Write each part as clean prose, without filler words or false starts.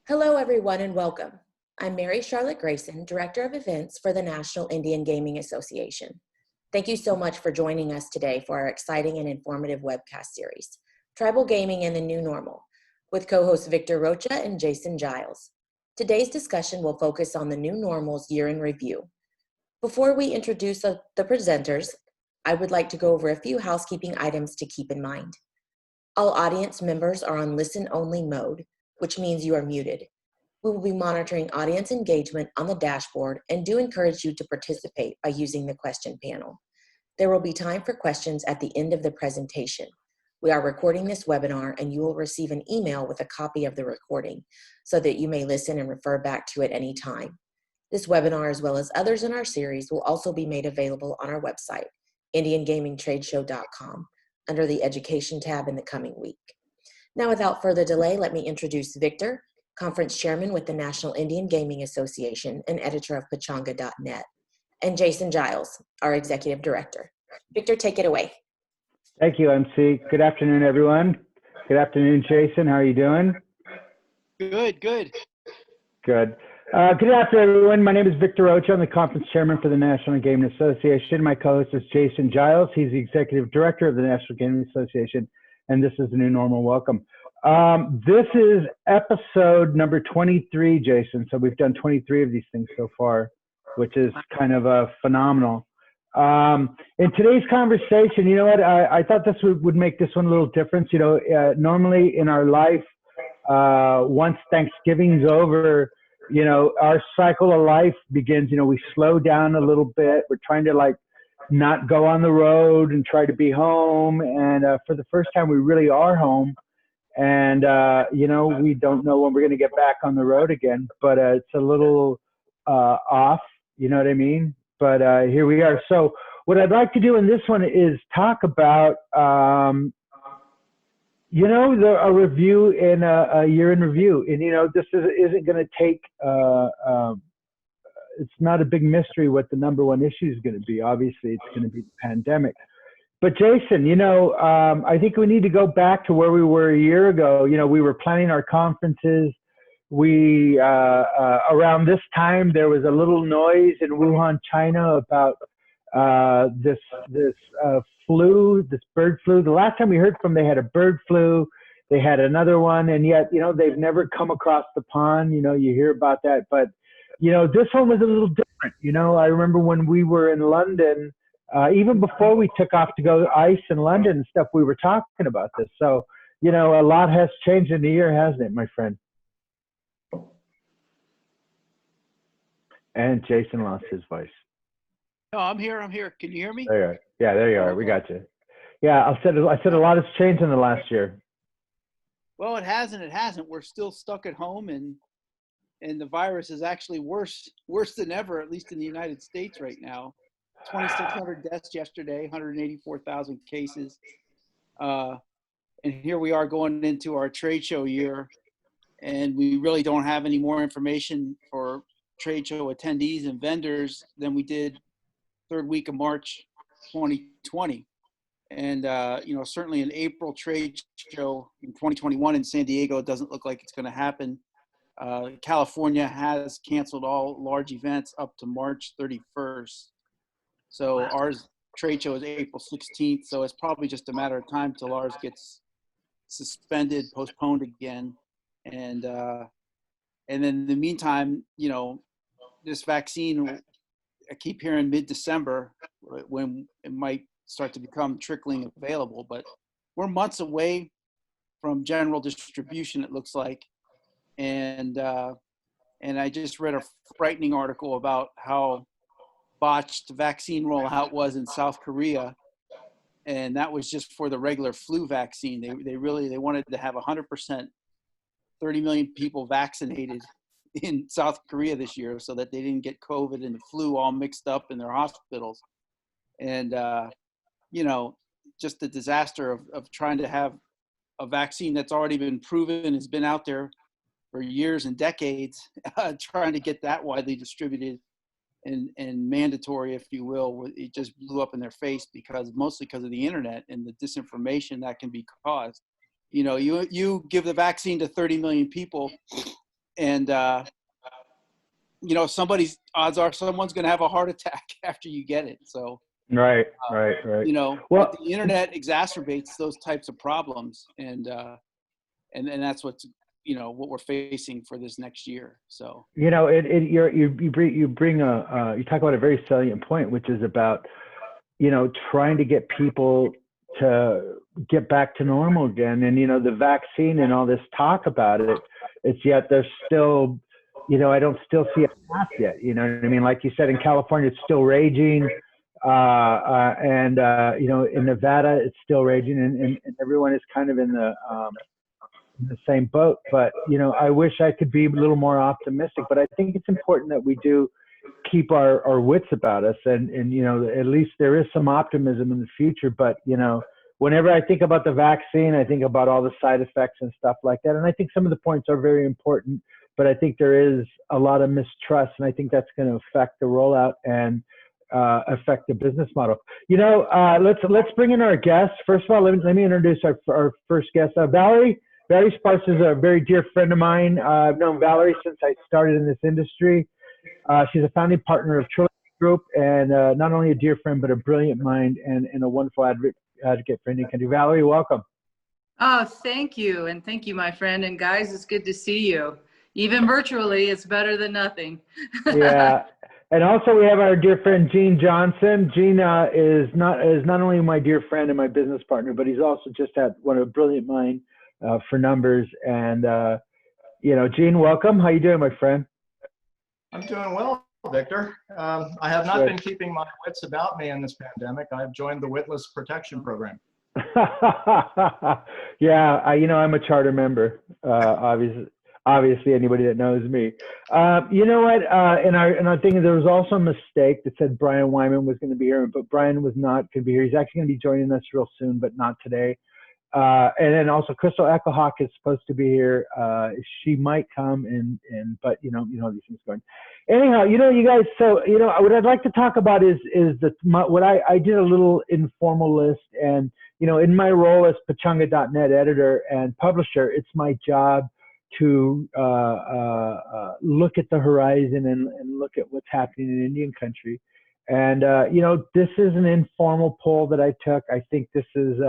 Hello, everyone, and welcome. I'm Mary Charlotte Grayson, Director of Events for the National Indian Gaming Association. Thank you so much for joining us today for our exciting and informative webcast series, Tribal Gaming and the New Normal, with co-hosts Victor Rocha and Jason Giles. Today's discussion will focus on the New Normal's year in review. Before we introduce the presenters, I would like to go over a few housekeeping items to keep in mind. All audience members are on listen-only mode, which means you are muted. We will be monitoring audience engagement on the dashboard and do encourage you to participate by using the question panel. There will be time for questions at the end of the presentation. We are recording this webinar and you will receive an email with a copy of the recording so that you may listen and refer back to it any time. This webinar, as well as others in our series, will also be made available on our website, IndianGamingTradeShow.com, under the Education tab in the coming week. Now, without further delay, let me introduce Victor, Conference Chairman with the National Indian Gaming Association and editor of Pachanga.net, and Jason Giles, our Executive Director. Victor, take it away. Thank you, MC. Good afternoon, everyone. Good afternoon, Jason. How are you doing? Good. Good. Good afternoon, everyone. My name is Victor Rocha. I'm the Conference Chairman for the National Gaming Association. My co-host is Jason Giles. He's the Executive Director of the National Gaming Association, and this is the New Normal. Welcome. This is episode number 23, Jason. So we've done 23 of these things so far, which is kind of phenomenal. In today's conversation, you know what? I thought this would make this one a little different. You know, normally in our life, once Thanksgiving's over, you know, our cycle of life begins. You know, we slow down a little bit. We're trying to not go on the road and try to be home. And for the first time, we really are home. And, you know, we don't know when we're going to get back on the road again, but it's a little off, you know what I mean? But here we are. So what I'd like to do in this one is talk about, you know, a review in a year in review. And, you know, this isn't going to take, it's not a big mystery what the number one issue is going to be. Obviously, it's going to be the pandemic. But Jason, you know, I think we need to go back to where we were a year ago. You know, we were planning our conferences. We, around this time, there was a little noise in Wuhan, China about this flu, this bird flu. The last time we heard from them, they had a bird flu. They had another one. And yet, you know, they've never come across the pond. You know, you hear about that. But, you know, this one was a little different. You know, I remember when we were in London, even before we took off to go to ICE in London and stuff, we were talking about this. So, you know, a lot has changed in a year, hasn't it, my friend? And Jason lost his voice. No, I'm here. Can you hear me? There you are. Yeah, there you are. We got you. Yeah, I said a lot has changed in the last year. Well, it hasn't. We're still stuck at home, and the virus is actually worse than ever, at least in the United States right now. 2,600 deaths yesterday, 184,000 cases. And here we are going into our trade show year, and we really don't have any more information for trade show attendees and vendors than we did third week of March 2020. And, you know, certainly an April trade show in 2021 in San Diego, it doesn't look like it's going to happen. California has canceled all large events up to March 31st. So ours trade show is April 16th. So it's probably just a matter of time till ours gets suspended, postponed again. And then in the meantime, you know, this vaccine, I keep hearing mid-December when it might start to become trickling available, but we're months away from general distribution, it looks like. And I just read a frightening article about how botched vaccine rollout was in South Korea, and that was just for the regular flu vaccine. They wanted to have 100%, 30 million people vaccinated in South Korea this year so that they didn't get COVID and the flu all mixed up in their hospitals. And you know, just the disaster of trying to have a vaccine that's already been proven, has been out there for years and decades, trying to get that widely distributed and mandatory, if you will. It just blew up in their face mostly because of the internet and the disinformation that can be caused. You know, you give the vaccine to 30 million people and you know, odds are someone's going to have a heart attack after you get it. So, right. You know, Well, but the internet exacerbates those types of problems, and that's what's, you know, what we're facing for this next year. So, you know, you bring you talk about a very salient point, which is about, you know, trying to get people to get back to normal again. And, you know, the vaccine and all this talk about it, it's yet there's still, you know, I don't still see a path yet. You know what I mean? Like you said, in California, it's still raging. And you know, in Nevada, it's still raging, and everyone is kind of in the same boat. But, you know, I wish I could be a little more optimistic, but I think it's important that we do keep our wits about us, and, you know, at least there is some optimism in the future. But, you know, whenever I think about the vaccine, I think about all the side effects and stuff like that. And I think some of the points are very important, but I think there is a lot of mistrust, and I think that's going to affect the rollout and affect the business model. You know, let's bring in our guests. First of all, let me introduce our first guest, Valerie. Valerie Sparks is a very dear friend of mine. I've known Valerie since I started in this industry. She's a founding partner of Trilogy Group, and not only a dear friend, but a brilliant mind and a wonderful advocate for Indian country. Valerie, welcome. Oh, thank you. And thank you, my friend. And guys, it's good to see you. Even virtually, it's better than nothing. Yeah. And also we have our dear friend, Gene Johnson. Gene is not only my dear friend and my business partner, but he's also just had a brilliant mind for numbers. And, you know, Gene, welcome. How you doing, my friend? I'm doing well, Victor. I have not been keeping my wits about me in this pandemic. I've joined the Witless Protection Program. Yeah, you know, I'm a charter member, obviously anybody that knows me. You know what, in our thing, there was also a mistake that said Brian Wyman was going to be here, but Brian was not going to be here. He's actually going to be joining us real soon, but not today. And then also Crystal Echohawk is supposed to be here. She might come but you know these things going. Anyhow, you know, you guys, so, you know, what I'd like to talk about is what I did a little informal list, and, you know, in my role as Pachanga.net editor and publisher, it's my job to look at the horizon and look at what's happening in Indian country. And, you know, this is an informal poll that I took. I think this is,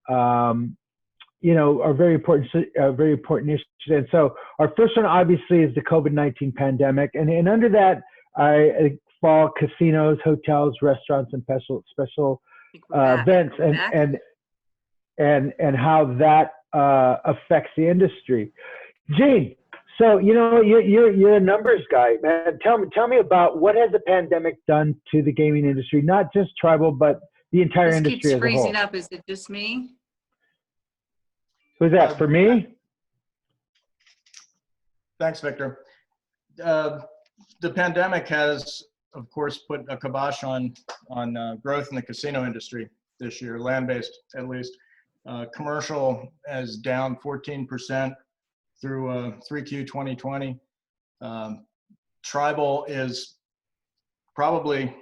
you know, a very important issue. And so our first one obviously is the COVID-19 pandemic. And under that, I fall casinos, hotels, restaurants, and special events and how that affects the industry. Gene, so, you know, you're a numbers guy, man. Tell me about what has the pandemic done to the gaming industry, not just tribal, but the entire industry as a whole. Keeps freezing up. Is it just me? Who's that, for me? Thanks, Victor. The pandemic has, of course, put a kibosh on growth in the casino industry this year, land-based at least. Commercial is down 14% through 3Q 2020. Tribal is probably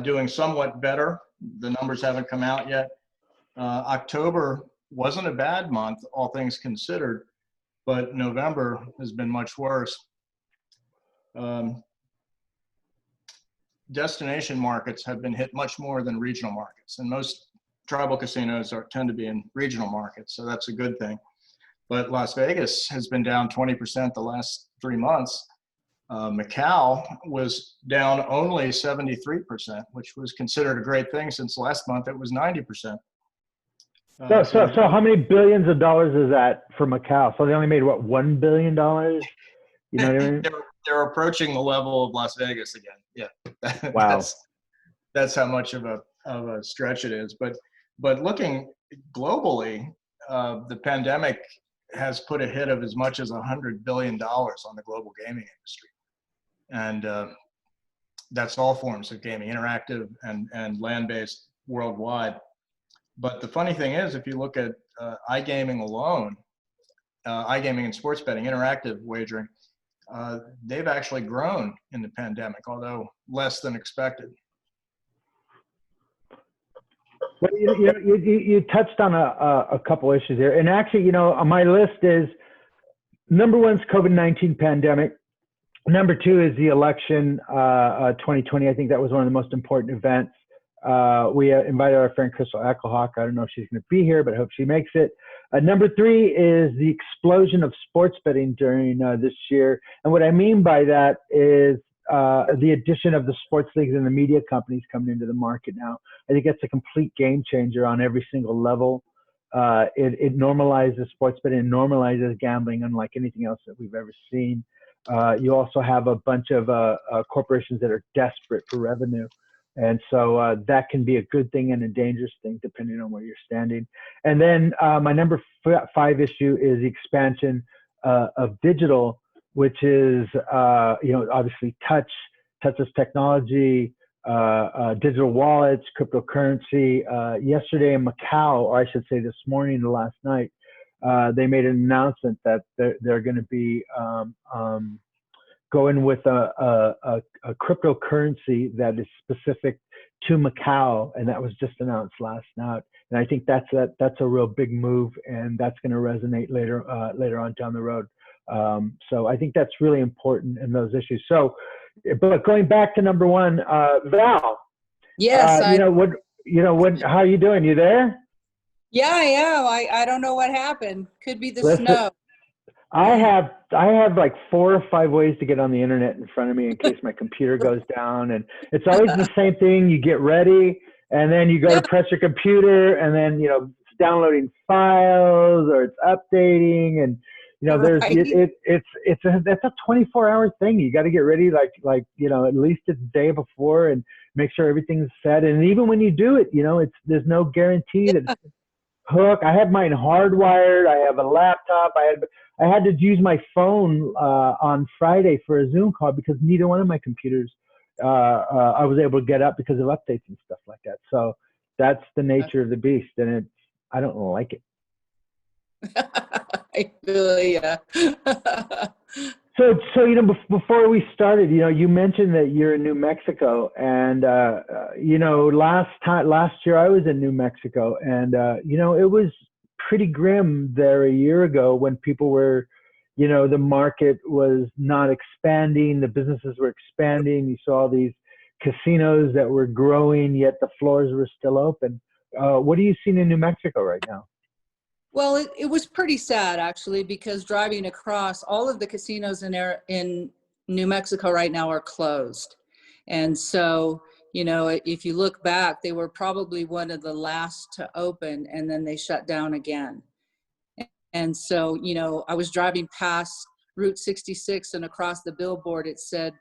doing somewhat better. The numbers haven't come out yet. October wasn't a bad month, all things considered, but November has been much worse. Destination markets have been hit much more than regional markets, and most tribal casinos tend to be in regional markets, so that's a good thing. But Las Vegas has been down 20% the last 3 months. Macau was down only 73%, which was considered a great thing since last month it was 90%. So how many billions of dollars is that for Macau? So they only made, what, $1 billion? You know what I mean? They're approaching the level of Las Vegas again. Yeah, wow. That's how much of a stretch it is. But looking globally, the pandemic has put a hit of as much as $100 billion on the global gaming industry, and that's all forms of gaming, interactive and land-based worldwide. But the funny thing is, if you look at iGaming alone, iGaming and sports betting, interactive wagering, they've actually grown in the pandemic, although less than expected. Well, you touched on a couple issues here, and actually, you know, on my list is number one is COVID-19 pandemic. Number two is the election, 2020. I think that was one of the most important events. We invited our friend Crystal Ecclehawk. I don't know if she's going to be here, but I hope she makes it. Number three is the explosion of sports betting during this year. And what I mean by that is the addition of the sports leagues and the media companies coming into the market now. I think that's a complete game changer on every single level. It normalizes sports betting, and normalizes gambling unlike anything else that we've ever seen. You also have a bunch of corporations that are desperate for revenue. And so that can be a good thing and a dangerous thing depending on where you're standing. And then my number 5 issue is the expansion of digital, which is, obviously touchless technology, digital wallets, cryptocurrency. Yesterday in Macau, or I should say this morning or last night, they made an announcement that they're going to be going with a cryptocurrency that is specific to Macau, and that was just announced last night. And I think that's a real big move, and that's going to resonate later on down the road. So I think that's really important in those issues. So, but going back to number one, Val. Yes. How are you doing? You there? Yeah, I am. I don't know what happened. Could be the Listen, snow. I have like 4 or 5 ways to get on the internet in front of me in case my computer goes down, and it's always the same thing. You get ready, and then you go to press your computer, and then it's downloading files or it's updating, and there's Right. that's a 24-hour thing. You got to get ready like at least a day before and make sure everything's set. And even when you do it, there's no guarantee that it's hook. I have mine hardwired. I have a laptop. I had to use my phone on Friday for a Zoom call because neither one of my computers I was able to get up because of updates and stuff like that. So that's the nature of the beast, and I don't like it. I feel ya. So before we started, you mentioned that you're in New Mexico, and last year I was in New Mexico, and it was pretty grim there a year ago when people were, the market was not expanding, the businesses were expanding. You saw these casinos that were growing, yet the floors were still open. What are you seeing in New Mexico right now? Well, it was pretty sad actually, because driving across, all of the casinos in New Mexico right now are closed. And so, if you look back, they were probably one of the last to open, and then they shut down again. And so, I was driving past Route 66, and across the billboard it said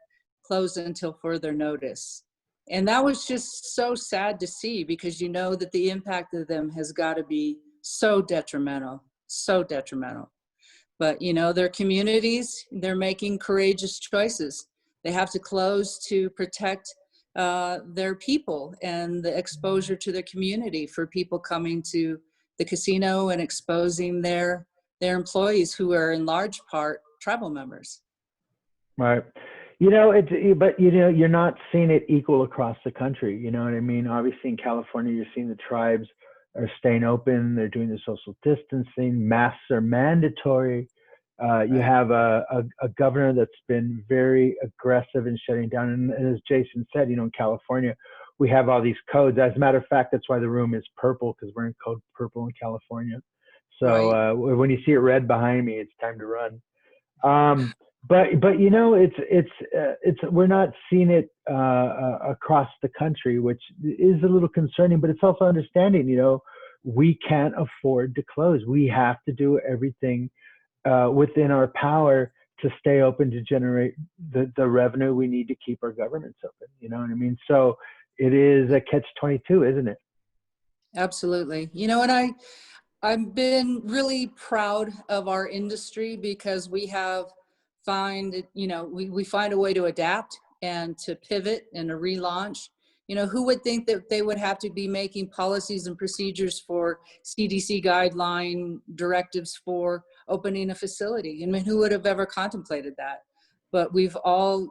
closed until further notice. And that was just so sad to see, because that the impact of them has got to be so detrimental. But their communities, they're making courageous choices. They have to close to protect their people and the exposure to their community for people coming to the casino and exposing their employees, who are in large part tribal members. Right. You're not seeing it equal across the country. You know what I mean? Obviously in California, you're seeing the tribes are staying open. They're doing the social distancing. Masks are mandatory. You have a governor that's been very aggressive in shutting down. And as Jason said, in California, we have all these codes. As a matter of fact, that's why the room is purple, because we're in code purple in California. So when you see it red behind me, it's time to run. But we're not seeing it across the country, which is a little concerning. But it's also understanding, we can't afford to close. We have to do everything within our power to stay open, to generate the revenue we need to keep our governments open. You know what I mean? So it is a catch-22, isn't it? Absolutely. And I've been really proud of our industry, because we have we find a way to adapt and to pivot and to relaunch. Who would think that they would have to be making policies and procedures for CDC guideline directives for opening a facility? I mean, who would have ever contemplated that? But we've all,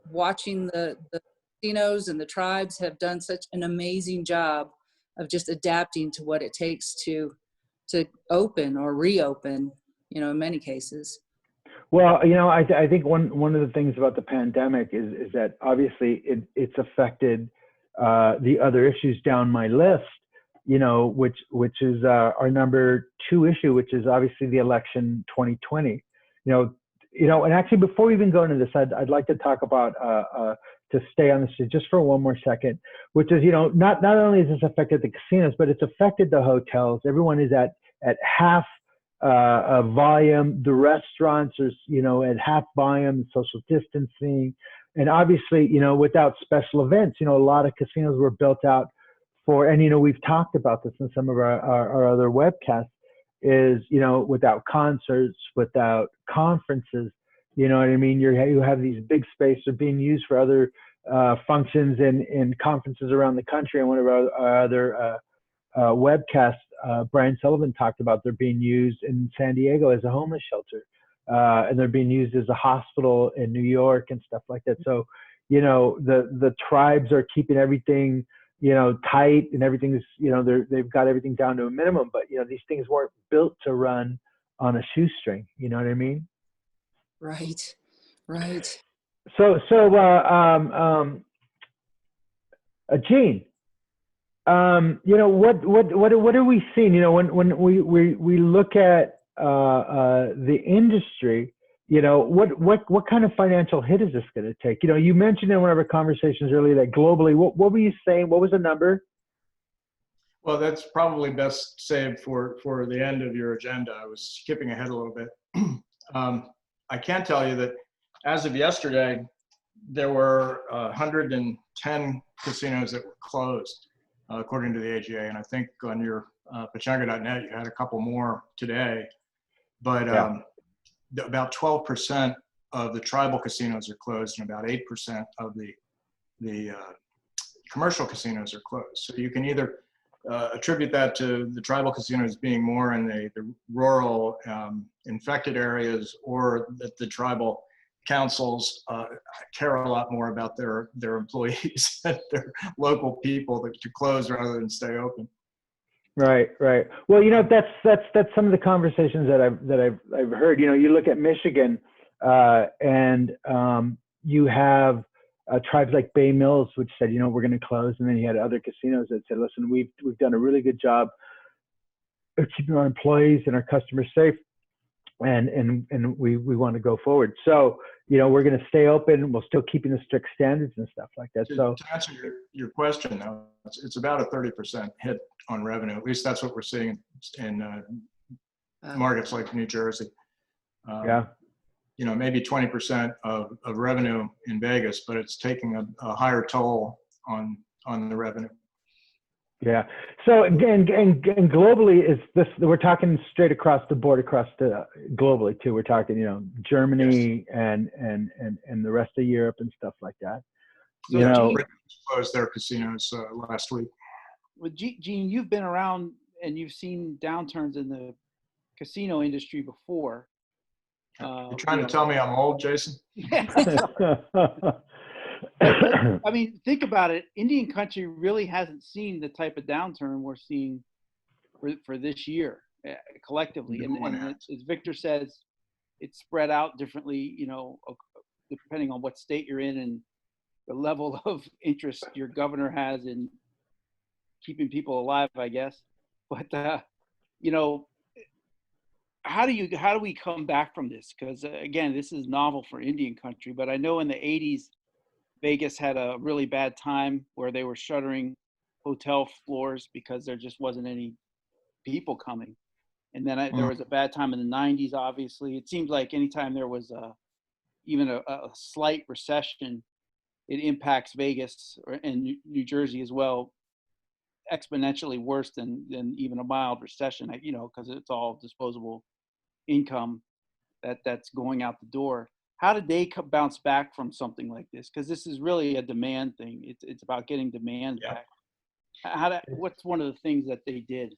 watching the casinos and the tribes have done such an amazing job of just adapting to what it takes to open or reopen. you know, in many cases. Well, I think one of the things about the pandemic is that obviously it's affected the other issues down my list, which is our number 2 issue, which is obviously the election 2020. And actually before we even go into this, I'd like to talk about to stay on this just for one more second, which is not only has this affected the casinos, but it's affected the hotels. Everyone is at half volume. The restaurants are, at half volume, social distancing. And obviously, without special events, a lot of casinos were built out for, and, we've talked about this in some of our other webcasts, is, without concerts, without conferences, you know what I mean? You have these big spaces being used for other functions and conferences around the country. And one of our other webcasts, Brian Sullivan talked about they're being used in San Diego as a homeless shelter, and they're being used as a hospital in New York and stuff like that. So, the tribes are keeping everything, tight, and everything's, they've got everything down to a minimum. But these things weren't built to run on a shoestring. You know what I mean? Right. Right. So, Gene. What are we seeing? When we look at the industry, what kind of financial hit is this going to take? You mentioned in one of our conversations earlier that globally, what were you saying? What was the number? Well, that's probably best saved for the end of your agenda. I was skipping ahead a little bit. I can tell you that as of yesterday, there were 110 casinos that were closed, according to the AGA. And I think on your pachanga.net, you had a couple more today. But about 12% of the tribal casinos are closed, and about 8% of the commercial casinos are closed. So you can either attribute that to the tribal casinos being more in the rural infected areas, or that the tribal councils care a lot more about their employees and their local people to close rather than stay open. Right. Well, that's some of the conversations that I've heard. You look at Michigan, and you have tribes like Bay Mills, which said, we're going to close, and then you had other casinos that said, listen, we've done a really good job of keeping our employees and our customers safe, and we want to go forward. So we're going to stay open. We'll still keeping the strict standards and stuff like that. So to answer your question, though, it's about a 30% hit on revenue. At least that's what we're seeing in markets like New Jersey. Maybe 20% of revenue in Vegas, but it's taking a higher toll on the revenue. Yeah. So again, and globally, is this, we're talking straight across the board, globally too. We're talking, Germany, yes, and the rest of Europe and stuff like that. So Britain closed their casinos last week. Well, Gene, you've been around and you've seen downturns in the casino industry before. You're trying to tell me I'm old, Jason? I mean, think about it. Indian country really hasn't seen the type of downturn we're seeing for this year collectively. And as Victor says, it's spread out differently, depending on what state you're in and the level of interest your governor has in keeping people alive, I guess. But, how do we come back from this? Because again, this is novel for Indian country, but I know in the 80s, Vegas had a really bad time where they were shuttering hotel floors because there just wasn't any people coming. And then there was a bad time in the 90s, obviously. It seems like anytime there was even a slight recession, it impacts Vegas and New Jersey as well, exponentially worse than even a mild recession, because it's all disposable income that's going out the door. How did they bounce back from something like this? Because this is really a demand thing. It's about getting demand back. What's one of the things that they did?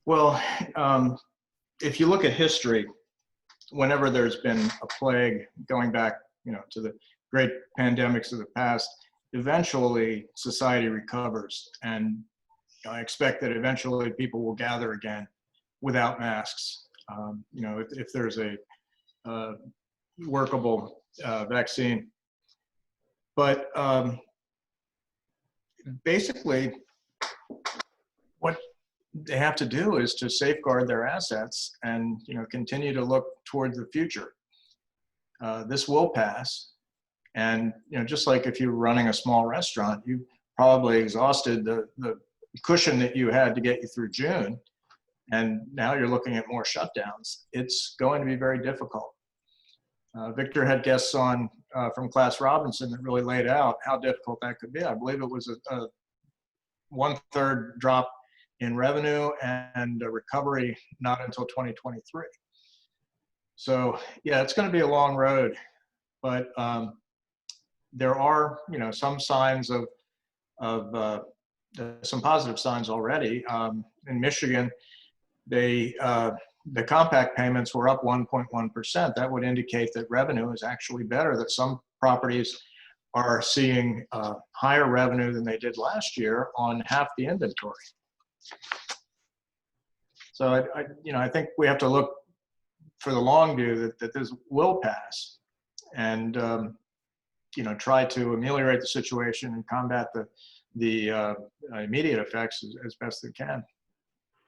Well, if you look at history, whenever there's been a plague, going back, to the great pandemics of the past, eventually society recovers, and I expect that eventually people will gather again without masks. you know, if there's a workable vaccine. But basically, what they have to do is to safeguard their assets and, you know, continue to look towards the future. This will pass. And, you know, just like if you're running a small restaurant, you probably exhausted the cushion that you had to get you through June. And now you're looking at more shutdowns. It's going to be very difficult. Victor had guests on from Class Robinson that really laid out how difficult that could be. I believe it was a 1/3 drop in revenue and a recovery not until 2023. So yeah, it's going to be a long road, but there are, you know, some signs of some positive signs already. In Michigan, the compact payments were up 1.1%. That would indicate that revenue is actually better, that some properties are seeing higher revenue than they did last year on half the inventory. So I think we have to look for the long view that this will pass, and you know, try to ameliorate the situation and combat the immediate effects as best they can.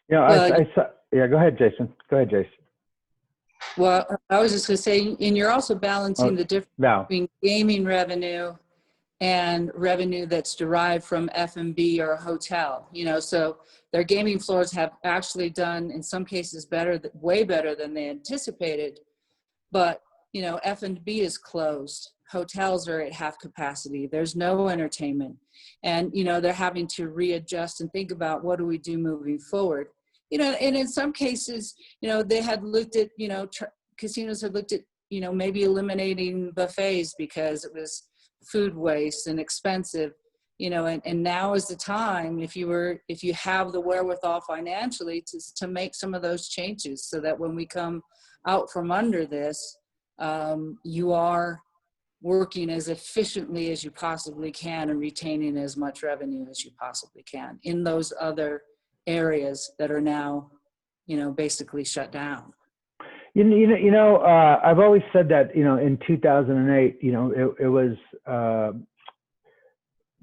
Yeah, Well, yeah, go ahead, Jason. Go ahead, Jason. Well, I was just going to say, and you're also balancing the difference Val. between gaming revenue and revenue that's derived from F&B or a hotel. You know, so their gaming floors have actually done, in some cases, way better than they anticipated. But, you know, F&B is closed. Hotels are at half capacity. There's no entertainment. And, you know, they're having to readjust and think about, what do we do moving forward? You know, and in some cases, you know, they had looked at, you know, casinos had looked at, you know, maybe eliminating buffets because it was food waste and expensive, you know, and now is the time, if you have the wherewithal financially to make some of those changes, so that when we come out from under this, you are working as efficiently as you possibly can and retaining as much revenue as you possibly can in those other areas that are now, you know, basically shut down. I've always said that, you know, in 2008, you know, it was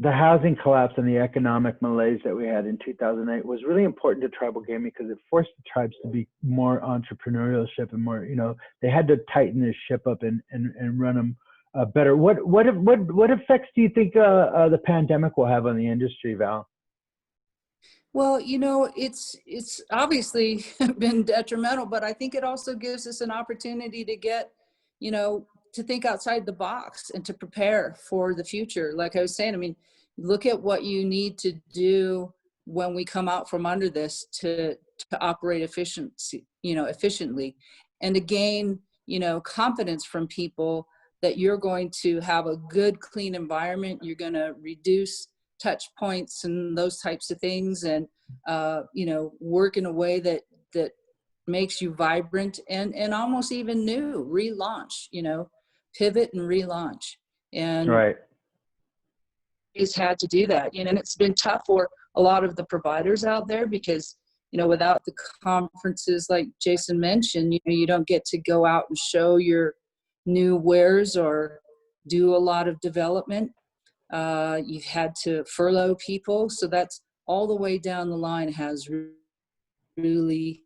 the housing collapse and the economic malaise that we had in 2008 was really important to tribal gaming, because it forced the tribes to be more entrepreneurship and more, you know, they had to tighten their ship up and run them better. What effects do you think the pandemic will have on the industry, Val? Well, you know, it's obviously been detrimental, but I think it also gives us an opportunity to get, you know, to think outside the box and to prepare for the future. Like I was saying, I mean, look at what you need to do when we come out from under this to operate efficiently, and to gain, you know, confidence from people that you're going to have a good, clean environment. You're going to reduce touch points and those types of things, and you know, work in a way that makes you vibrant and almost even new. Relaunch, you know, pivot and relaunch. And right, he's had to do that, you know, and it's been tough for a lot of the providers out there, because, you know, without the conferences like Jason mentioned, you know, you don't get to go out and show your new wares or do a lot of development. You've had to furlough people. So that's all the way down the line has really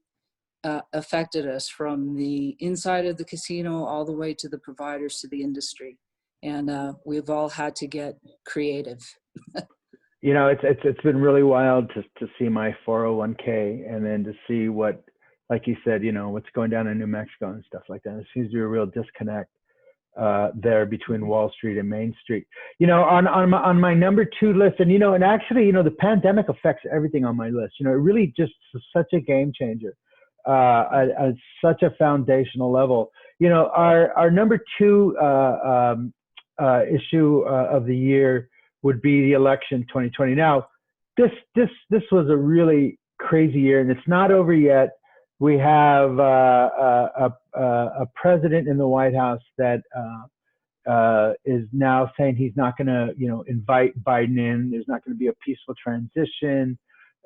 affected us, from the inside of the casino all the way to the providers, to the industry. And we've all had to get creative. You know, it's been really wild to see my 401k, and then to see what, like you said, you know, what's going down in New Mexico and stuff like that. It seems to be a real disconnect there between Wall Street and Main Street. You know, on my number 2 list, and, you know, and actually, you know, the pandemic affects everything on my list. You know, it really just is such a game changer at such a foundational level. You know, our number 2 issue of the year would be the election 2020. Now, this was a really crazy year, and it's not over yet. We have a president in the White House that is now saying he's not going to, you know, invite Biden in. There's not going to be a peaceful transition,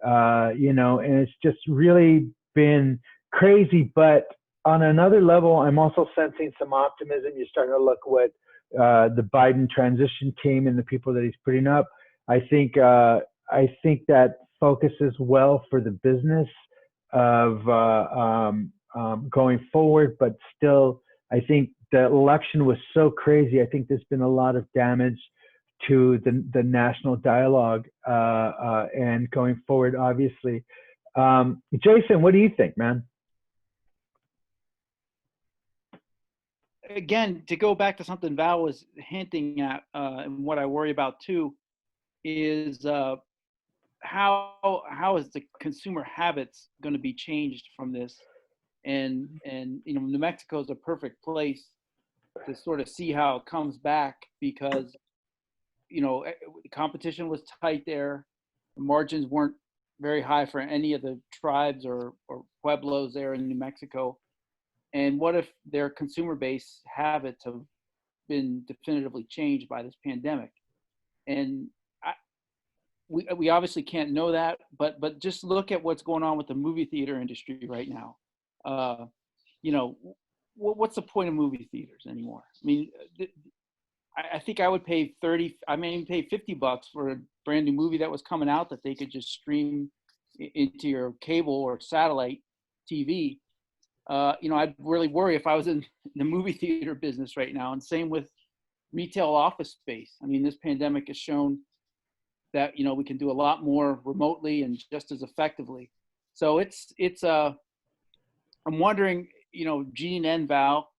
you know, and it's just really been crazy, but on another level, I'm also sensing some optimism. You're starting to look what the Biden transition team and the people that he's putting up. I think that focuses well for the business of going forward, but still, I think the election was so crazy. I think there's been a lot of damage to the national dialogue and going forward, obviously. Jason, what do you think, man? Again, to go back to something Val was hinting at, and what I worry about too, is how is the consumer habits going to be changed from this? And New Mexico is a perfect place to sort of see how it comes back, because the competition was tight there. The margins weren't very high for any of the tribes or pueblos there in New Mexico. And what if their consumer base habits have been definitively changed by this pandemic? And we obviously can't know that, but just look at what's going on with the movie theater industry right now. What's the point of movie theaters anymore? I mean, I think I would pay pay $50 for a brand new movie that was coming out that they could just stream into your cable or satellite TV. I'd really worry if I was in the movie theater business right now. And same with retail office space. I mean, this pandemic has shown that, we can do a lot more remotely and just as effectively. So I'm wondering, Gene and Val,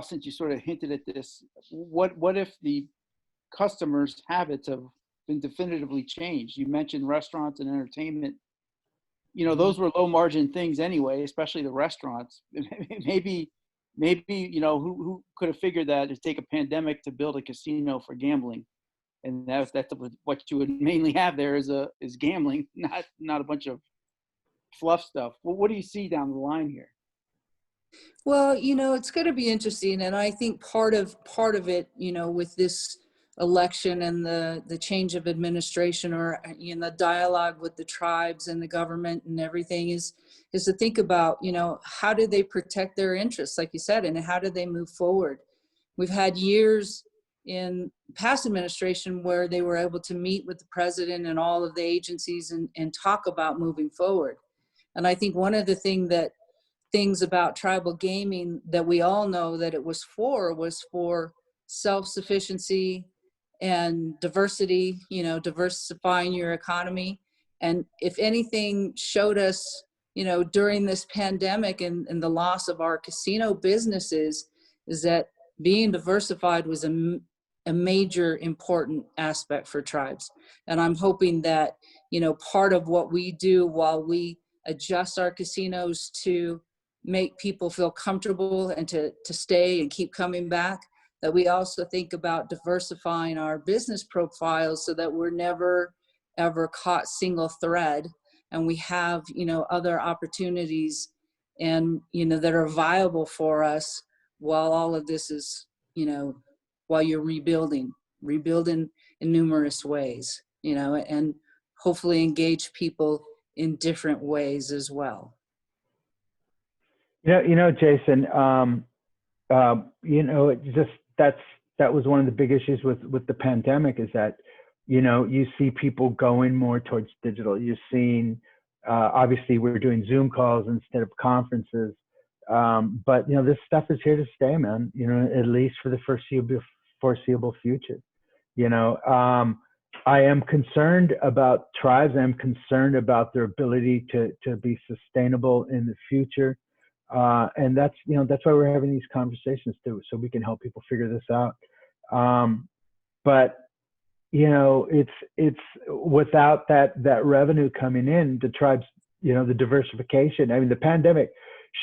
since you sort of hinted at this, what if the customers' habits have been definitively changed? You mentioned restaurants and entertainment. Those were low margin things anyway, especially the restaurants. maybe who could have figured that it'd take a pandemic to build a casino for gambling, and that's what you would mainly have there is gambling, not a bunch of fluff stuff. Well, what do you see down the line here? Well, it's going to be interesting, and I think part of it, with this election and the change of administration, or the dialogue with the tribes and the government and everything, is to think about, how do they protect their interests, like you said, and how do they move forward? We've had years in past administration where they were able to meet with the president and all of the agencies and talk about moving forward. And I think one of the things about tribal gaming that we all know that it was for self-sufficiency and diversity, diversifying your economy. And if anything showed us, during this pandemic and the loss of our casino businesses, is that being diversified was a major important aspect for tribes. And I'm hoping that, part of what we do while we adjust our casinos to make people feel comfortable and to stay and keep coming back, that we also think about diversifying our business profiles so that we're never ever caught single thread, and we have other opportunities and that are viable for us while all of this is while you're rebuilding in numerous ways, and hopefully engage people in different ways as well. Jason, that was one of the big issues with the pandemic, is that, you see people going more towards digital. You're seeing, obviously we're doing Zoom calls instead of conferences. But, this stuff is here to stay, man, at least for the foreseeable future. I am concerned about tribes. I am concerned about their ability to be sustainable in the future. And that's why we're having these conversations too, so we can help people figure this out. But it's without that revenue coming in, the tribes, the diversification. I mean, the pandemic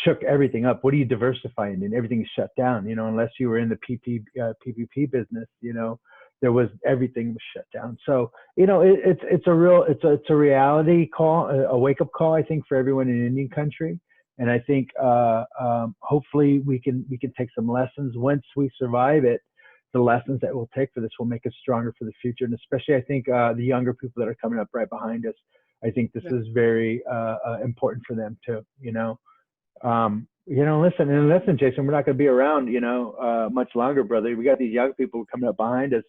shook everything up. What are you diversifying in? Everything is shut down. Unless you were in the PPP business, everything was shut down. So it's a reality call, a wake up call, I think, for everyone in Indian country. And I think hopefully we can take some lessons. Once we survive it, the lessons that we'll take for this will make us stronger for the future. And especially, I think the younger people that are coming up right behind us, I think this is very important for them too. Listen, Jason, we're not going to be around, much longer, brother. We got these young people coming up behind us,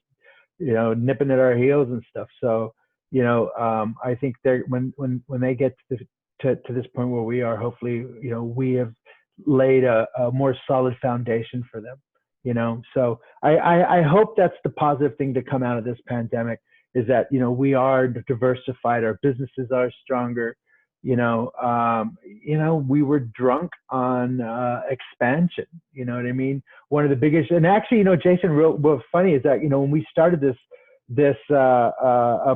nipping at our heels and stuff. So, I think they're when they get to this point where we are, hopefully, we have laid a more solid foundation for them. So I hope that's the positive thing to come out of this pandemic, is that we are diversified, our businesses are stronger. We were drunk on expansion. You know what I mean? One of the biggest, and actually, Jason, what's funny is that when we started this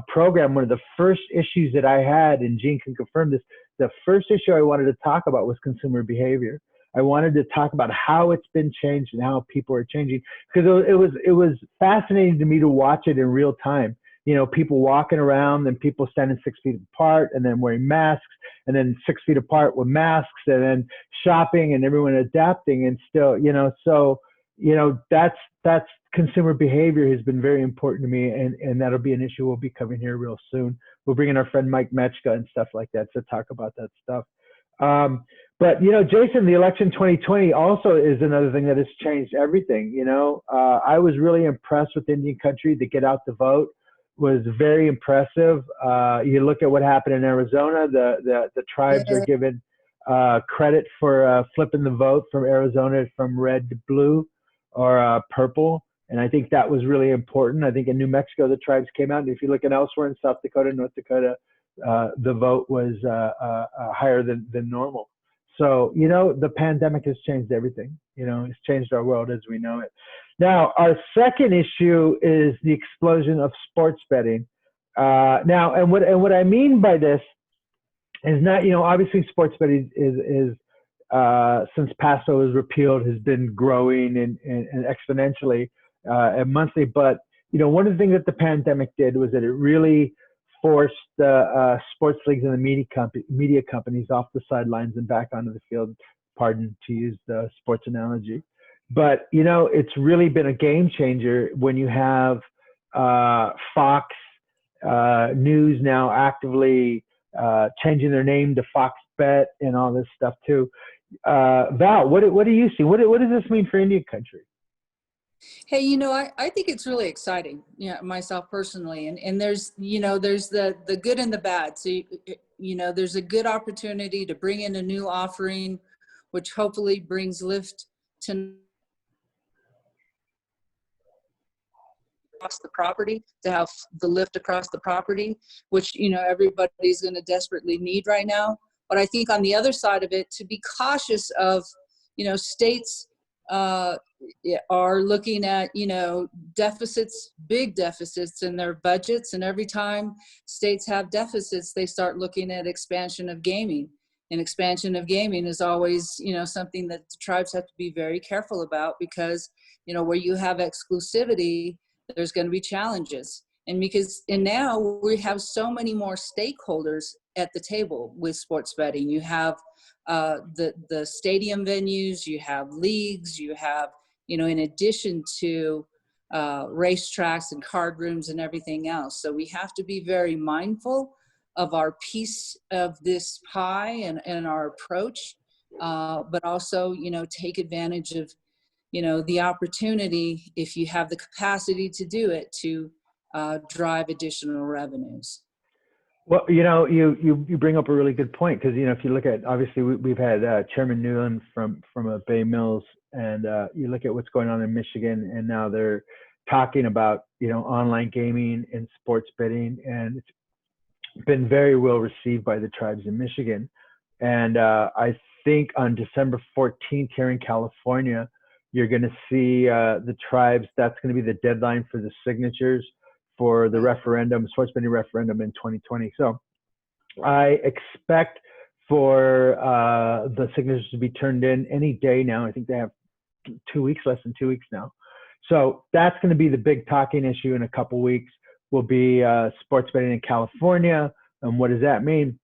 program, one of the first issues that I had, and Gene can confirm this, the first issue I wanted to talk about was consumer behavior. I wanted to talk about how it's been changed and how people are changing, because it was fascinating to me to watch it in real time. People walking around, and people standing 6 feet apart, and then wearing masks, and then 6 feet apart with masks, and then shopping, and everyone adapting, and still, that's consumer behavior has been very important to me, and that'll be an issue we'll be covering here real soon. We'll bring in our friend Mike Mechka and stuff like that to talk about that stuff. But Jason, the election 2020 also is another thing that has changed everything. I was really impressed with Indian country. To get out to vote was very impressive. You look at what happened in Arizona. The tribes are given credit for flipping the vote from Arizona from red to blue or purple. And I think that was really important. I think in New Mexico, the tribes came out. And if you look at elsewhere in South Dakota, North Dakota, the vote was higher than normal. So, the pandemic has changed everything. It's changed our world as we know it. Now, our second issue is the explosion of sports betting. And what I mean by this is not, obviously sports betting is since PASO was repealed, has been growing and exponentially and monthly. But, one of the things that the pandemic did was that it really forced the sports leagues and the media companies off the sidelines and back onto the field, pardon to use the sports analogy. But, it's really been a game changer when you have Fox News now actively changing their name to Fox Bet and all this stuff too. Val, what do you see? What does this mean for Indian country? Hey, I think it's really exciting, myself personally. And there's, there's the good and the bad. So, there's a good opportunity to bring in a new offering, which hopefully brings lift to across the property, to have the lift across the property, which, everybody's going to desperately need right now. But I think on the other side of it, to be cautious of, states are looking at, deficits, big deficits in their budgets. And every time states have deficits, they start looking at expansion of gaming. And expansion of gaming is always, something that the tribes have to be very careful about, because, where you have exclusivity, there's going to be challenges. And now we have so many more stakeholders at the table with sports betting. You have the stadium venues, you have leagues, you have, in addition to racetracks and card rooms and everything else. So we have to be very mindful of our piece of this pie and our approach, but also, take advantage of, the opportunity, if you have the capacity to do it, to drive additional revenues. Well, you bring up a really good point, because, if you look at, obviously we've had Chairman Newland from Bay Mills, and you look at what's going on in Michigan, and now they're talking about, online gaming and sports betting, and it's been very well received by the tribes in Michigan. And I think on December 14th here in California, you're going to see the tribes, that's going to be the deadline for the signatures for the referendum, sports betting referendum in 2020. So I expect for the signatures to be turned in any day now. I think they have 2 weeks, less than 2 weeks now. So that's going to be the big talking issue in a couple weeks, will be sports betting in California. And what does that mean?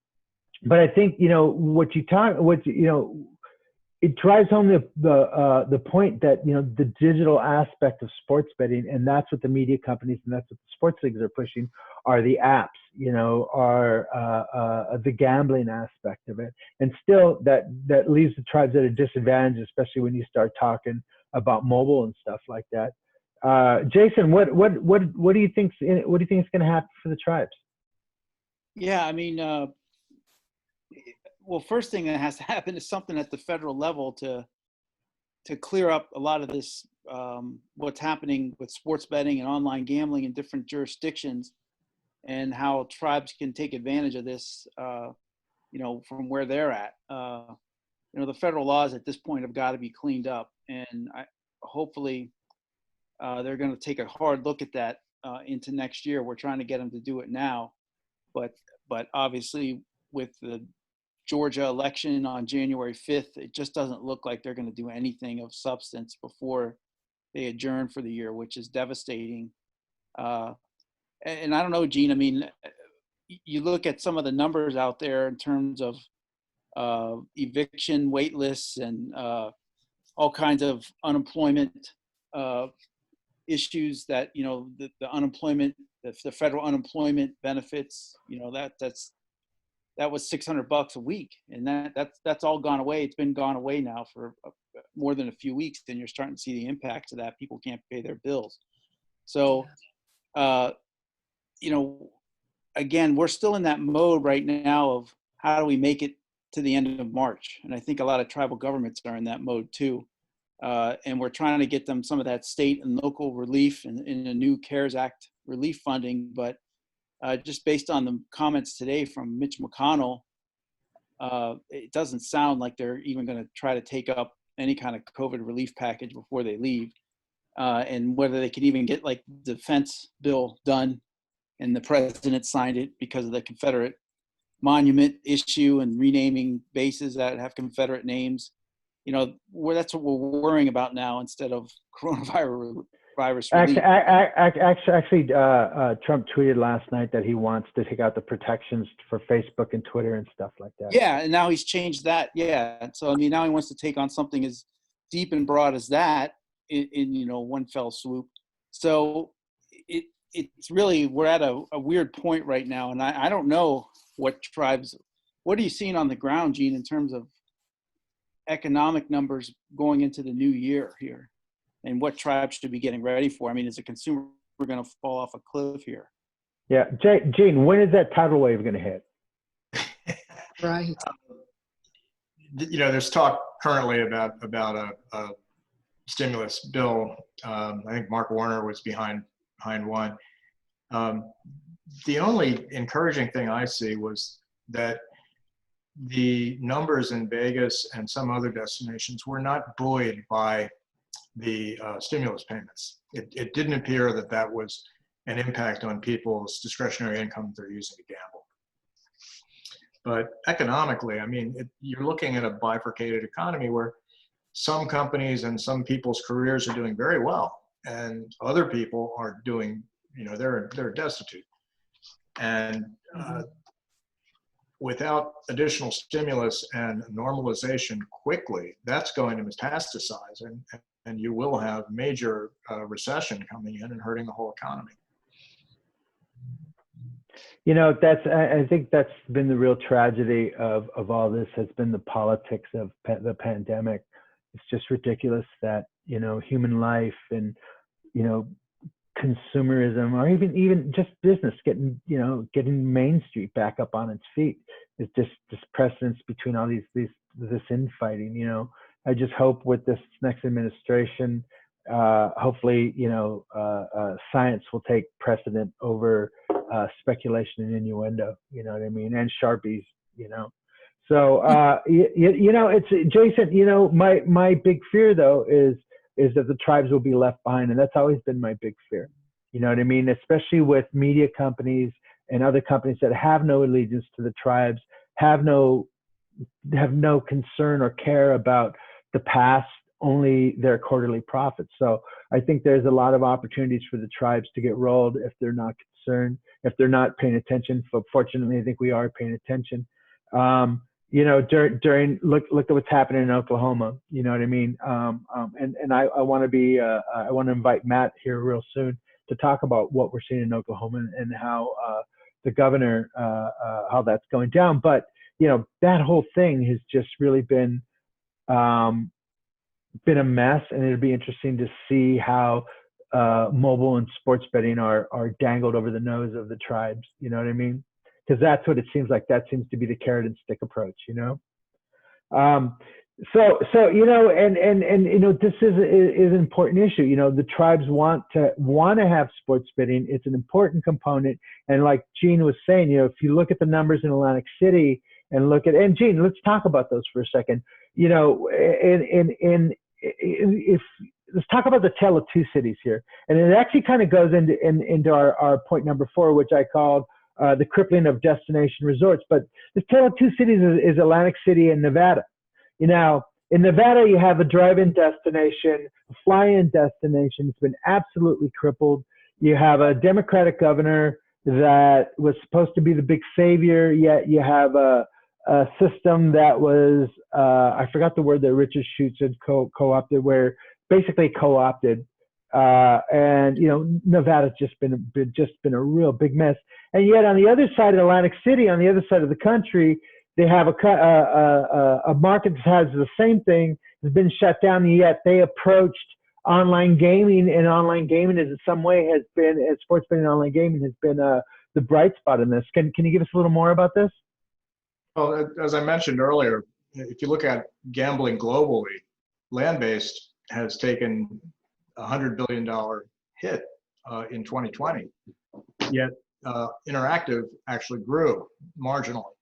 But I think, it drives home the point that, you know, the digital aspect of sports betting, and that's what the media companies and that's what the sports leagues are pushing, are the apps, you know, are the gambling aspect of it. And still that leaves the tribes at a disadvantage, especially when you start talking about mobile and stuff like that. Jason, what do you think is going to happen for the tribes? Yeah, I mean, well, first thing that has to happen is something at the federal level to clear up a lot of this, what's happening with sports betting and online gambling in different jurisdictions, and how tribes can take advantage of this, you know, from where they're at. You know, the federal laws at this point have got to be cleaned up, and hopefully they're going to take a hard look at that into next year. We're trying to get them to do it now, but obviously with the Georgia election on January 5th, it just doesn't look like they're going to do anything of substance before they adjourn for the year, which is devastating. And I don't know, Gene, I mean, you look at some of the numbers out there in terms of eviction wait lists and all kinds of unemployment issues that, you know, the unemployment, the federal unemployment benefits, you know, that was $600 a week, and that's all gone away. It's been gone away now for more than a few weeks, and you're starting to see the impacts of that. People can't pay their bills. So, you know, again, we're still in that mode right now of how do we make it to the end of March? And I think a lot of tribal governments are in that mode too. And we're trying to get them some of that state and local relief in a new CARES Act relief funding, but just based on the comments today from Mitch McConnell, it doesn't sound like they're even going to try to take up any kind of COVID relief package before they leave. And whether they could even get like the defense bill done, and the president signed it because of the Confederate monument issue and renaming bases that have Confederate names. You know, that's what we're worrying about now instead of coronavirus relief. Actually, Trump tweeted last night that he wants to take out the protections for Facebook and Twitter and stuff like that. Yeah, and now he's changed that. Yeah, so I mean, now he wants to take on something as deep and broad as that in you know, one fell swoop. So it's really, we're at a weird point right now, and I don't know what are you seeing on the ground, Gene, in terms of economic numbers going into the new year here, and what tribes should be getting ready for? I mean, as a consumer, we're going to fall off a cliff here. Yeah, Gene, when is that tidal wave going to hit? Right. You know, there's talk currently about a stimulus bill. I think Mark Warner was behind one. The only encouraging thing I see was that the numbers in Vegas and some other destinations were not buoyed by the stimulus payments. It didn't appear that was an impact on people's discretionary income they're using to gamble. But economically, I mean, you're looking at a bifurcated economy where some companies and some people's careers are doing very well, and other people are doing, you know, they're destitute. And without additional stimulus and normalization quickly, that's going to metastasize, and you will have major recession coming in and hurting the whole economy. You know, I think that's been the real tragedy of all this, has been the politics of the pandemic. It's just ridiculous that, you know, human life and, you know, consumerism, or even just business getting Main Street back up on its feet, is just this precedence between all this infighting. You know, I just hope with this next administration, hopefully, you know, science will take precedent over speculation and innuendo. You know what I mean? And Sharpies. You know, so you know, it's Jason. You know, my big fear though is that the tribes will be left behind. And that's always been my big fear. You know what I mean? Especially with media companies and other companies that have no allegiance to the tribes, have no concern or care about the past, only their quarterly profits. So I think there's a lot of opportunities for the tribes to get rolled if they're not concerned, if they're not paying attention. But fortunately, I think we are paying attention. during look at what's happening in Oklahoma. You know what I mean? And I want to invite Matt here real soon to talk about what we're seeing in Oklahoma and how the governor, how that's going down. But that whole thing has just really been a mess, and it'll be interesting to see how mobile and sports betting are dangled over the nose of the tribes. You know what I mean? Because that's what it seems like. That seems to be the carrot and stick approach. So this is an important issue. The tribes want to have sports betting. It's an important component. And like Gene was saying, if you look at the numbers in Atlantic City and Gene, let's talk about those for a second. Let's talk about the tale of two cities here. And it actually kind of goes into our point number 4, which I called the crippling of destination resorts. But the tale of two cities is Atlantic City and Nevada. In Nevada, you have a drive-in destination, a fly-in destination. It's been absolutely crippled. You have a Democratic governor that was supposed to be the big savior, yet you have a system that was, I forgot the word that Richard Schutz had co-opted, where basically co-opted. And Nevada's just been a real big mess. And yet on the other side of Atlantic City, on the other side of the country, they have a market that has the same thing, has been shut down, and yet they approached online gaming, and online gaming is in some way sports betting and online gaming has been the bright spot in this. Can you give us a little more about this? Well, as I mentioned earlier, if you look at gambling globally, land-based has taken $100 billion hit in 2020, yet interactive actually grew marginally.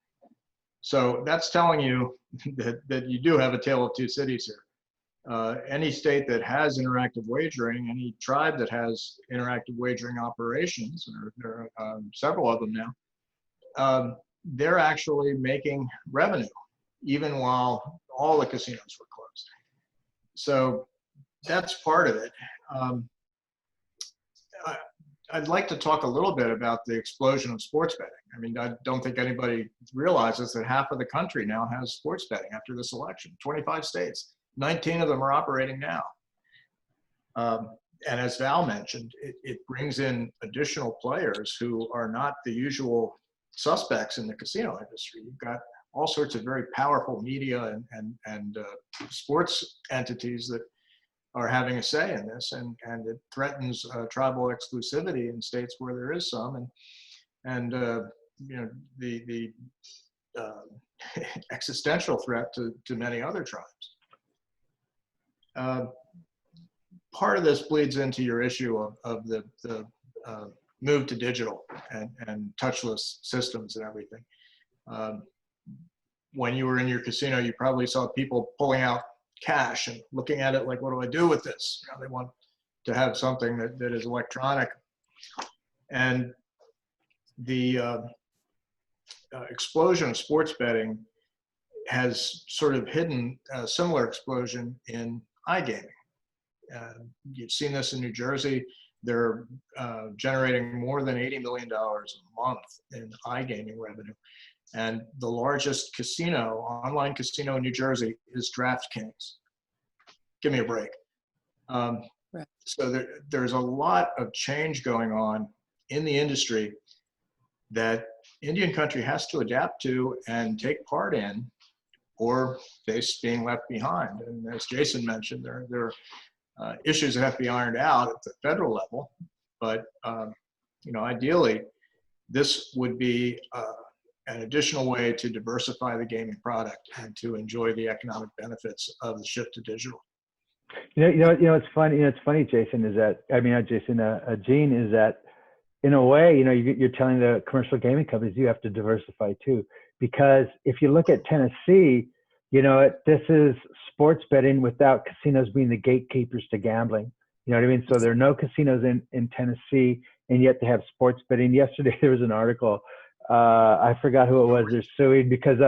So that's telling you that you do have a tale of two cities here. Any state that has interactive wagering, any tribe that has interactive wagering operations, and there are several of them now, they're actually making revenue, even while all the casinos were closed. So that's part of it. I'd like to talk a little bit about the explosion of sports betting. I mean, I don't think anybody realizes that half of the country now has sports betting after this election. 25 states, 19 of them are operating now. And as Val mentioned, it brings in additional players who are not the usual suspects in the casino industry. You've got all sorts of very powerful media and sports entities that are having a say in this, and it threatens tribal exclusivity in states where there is some, and the existential threat to many other tribes. Part of this bleeds into your issue of the move to digital and touchless systems and everything. When you were in your casino, you probably saw people pulling out cash and looking at it like, what do I do with this? They want to have something that is electronic. And the explosion of sports betting has sort of hidden a similar explosion in iGaming. You've seen this in New Jersey. They're generating more than $80 million a month in iGaming revenue. And the largest online casino in New Jersey is DraftKings. Give me a break. Right. So there's a lot of change going on in the industry that Indian country has to adapt to and take part in, or face being left behind. And as Jason mentioned, there are issues that have to be ironed out at the federal level. But ideally, this would be an additional way to diversify the gaming product and to enjoy the economic benefits of the shift to digital. It's funny. It's funny, Jason. Is that Gene? Is that in a way, you're telling the commercial gaming companies you have to diversify too, because if you look at Tennessee, this is sports betting without casinos being the gatekeepers to gambling. You know what I mean? So there are no casinos in Tennessee, and yet they have sports betting. Yesterday there was an article. I forgot who it was. They're suing because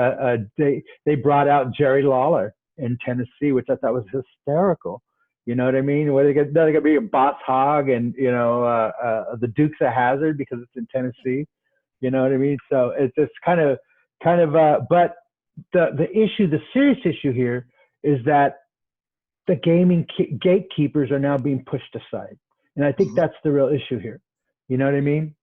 they brought out Jerry Lawler in Tennessee, which I thought was hysterical. You know what I mean? Where they're going to be a Boss Hogg and the Dukes of Hazzard because it's in Tennessee. You know what I mean? So it's just kind of. But the issue, the serious issue here is that the gaming gatekeepers are now being pushed aside. And I think that's the real issue here. You know what I mean?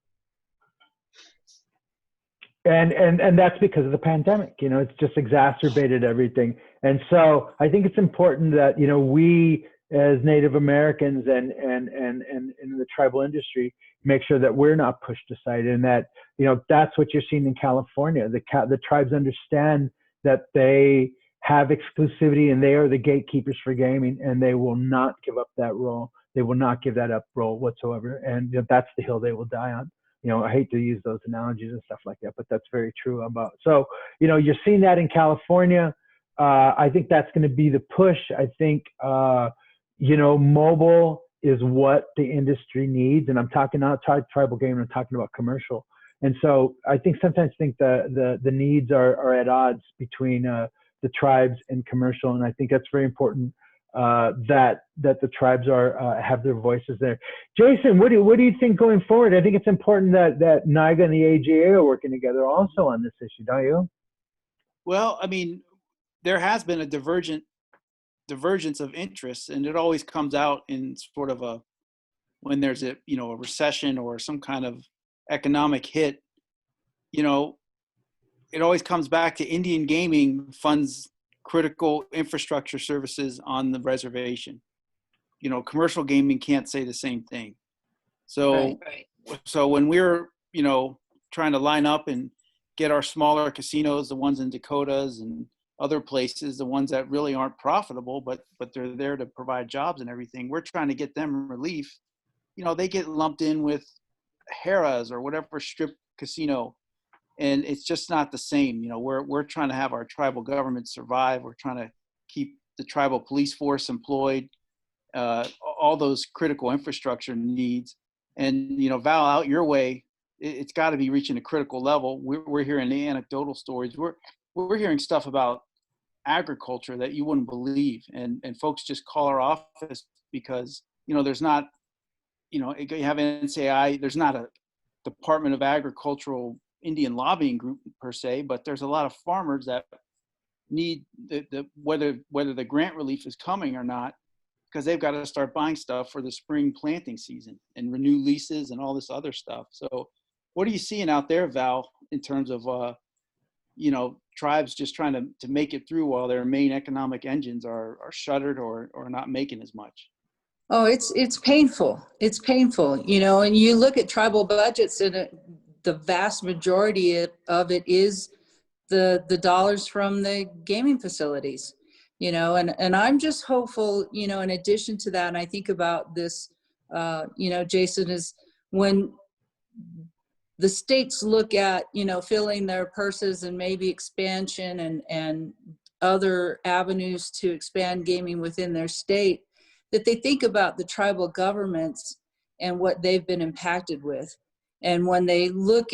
And that's because of the pandemic. You know, it's just exacerbated everything. And so I think it's important that, you know, we as Native Americans and in the tribal industry make sure that we're not pushed aside, and that, you know, that's what you're seeing in California. The tribes understand that they have exclusivity and they are the gatekeepers for gaming, and they will not give up that role. They will not give that up role whatsoever. And that's the hill they will die on. You know, I hate to use those analogies and stuff like that, but that's very true about. So, you know, you're seeing that in California. I think that's going to be the push. I think, you know, mobile is what the industry needs. And I'm talking not tribal gaming, I'm talking about commercial. And so I sometimes think the needs are at odds between the tribes and commercial. And I think that's very important. That the tribes have their voices there. Jason, what do you think going forward? I think it's important that NIGA and the AGA are working together also on this issue, don't you? Well, I mean, there has been a divergence of interests, and it always comes out in sort of when there's a recession or some kind of economic hit. You know, it always comes back to Indian gaming funds critical infrastructure services on the reservation. You know, commercial gaming can't say the same thing. So, so when we're, you know, trying to line up and get our smaller casinos, the ones in Dakotas and other places, the ones that really aren't profitable, but they're there to provide jobs and everything, we're trying to get them relief. You know, they get lumped in with Harrah's or whatever strip casino. And it's just not the same. You know, we're trying to have our tribal government survive. We're trying to keep the tribal police force employed, all those critical infrastructure needs. And, you know, Val, out your way, it's got to be reaching a critical level. We're hearing the anecdotal stories. We're hearing stuff about agriculture that you wouldn't believe. And folks just call our office because, you know, there's not, you know, you have NCAI, there's not a Department of Agricultural Indian lobbying group per se, but there's a lot of farmers that need whether the grant relief is coming or not, because they've got to start buying stuff for the spring planting season and renew leases and all this other stuff. So what are you seeing out there, Val, in terms of you know, tribes just trying to make it through while their main economic engines are shuttered or not making as much? Oh, it's painful. It's painful, you know, and you look at tribal budgets, and the vast majority of it is the dollars from the gaming facilities, you know, and I'm just hopeful, you know, in addition to that, and I think about this, you know, Jason, is when the states look at, you know, filling their purses and maybe expansion and other avenues to expand gaming within their state, that they think about the tribal governments and what they've been impacted with. And when they look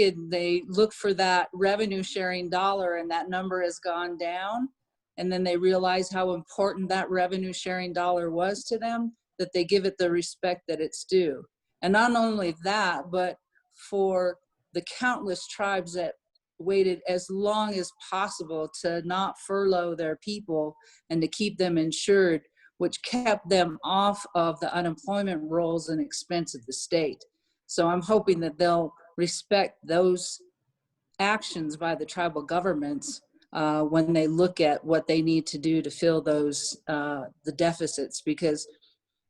for that revenue sharing dollar and that number has gone down, and then they realize how important that revenue sharing dollar was to them, that they give it the respect that it's due. And not only that, but for the countless tribes that waited as long as possible to not furlough their people and to keep them insured, which kept them off of the unemployment rolls and expense of the state. So I'm hoping that they'll respect those actions by the tribal governments when they look at what they need to do to fill those the deficits, because,